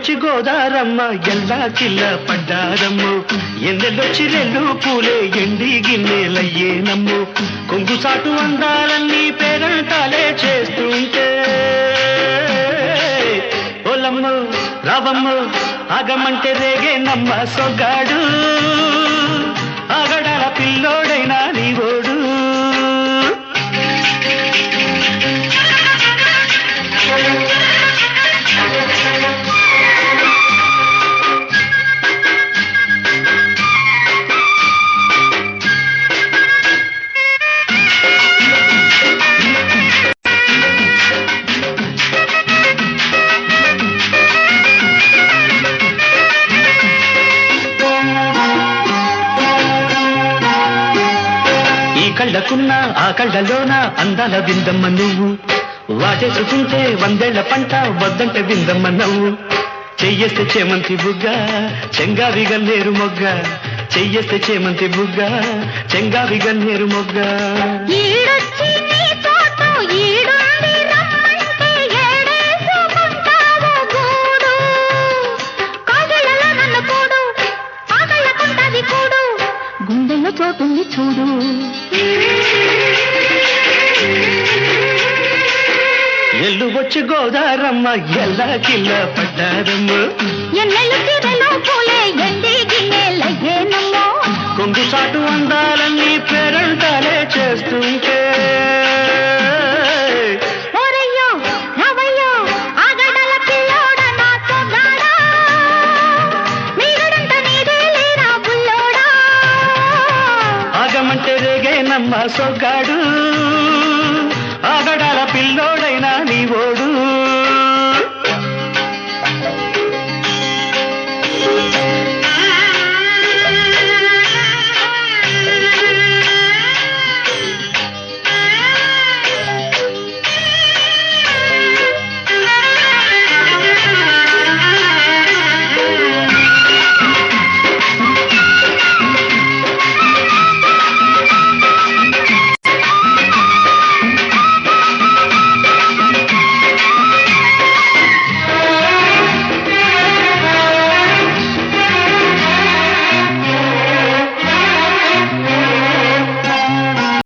వచ్చి గోదారమ్మ ఎల్లా కిల్ల పడ్డారమ్ము ఎన్నెల్లొచ్చి రెల్లు పూలే ఎండి గిన్నెలయ్యేనమ్ము కొంగు సాటు అందాలన్నీ పేరంటాలే చేస్తుంటే ఓలమ్మ రావమ్మ ఆగమంటే రేగే నమ్మ సొగ్గాడు ఆగడాల పిల్లోడైనా నీవోడు కళ్ళకున్న ఆ కళ్ళలోన అందాల విందమ్మ నువ్వు వాటేసుకుంటే వందేళ్ల పంట వద్దంటే విందమ్మ నవ్వు చెయ్యేస్తే చేమంతి బుగ్గ చెంగావి గన్నేరు మొగ్గ చెయ్యేస్తే చేమంతి బుగ్గ చెంగావి గన్నేరు మొగ్గ గుండెల్లో చోటుంది చూడు ఎల్లు వచ్చి గోదారమ్మ ఎల్లా కిల్ల పడ్డారమ్మ ఎన్నెల్లు తీరలో పూలే ఎండి గిన్నెలయ్యేనమ్మో కొంగు సాటు అందాలన్నీ పేరంటాలే చేస్తుంటే ఓరయ్యో రావయ్యో ఆగడాల పిల్లోడ నాతో గాడా మీరుడంత నీదే లేరా బుల్లోడా ఆగమంటే రేగే నమ్మ సొగ్గాడు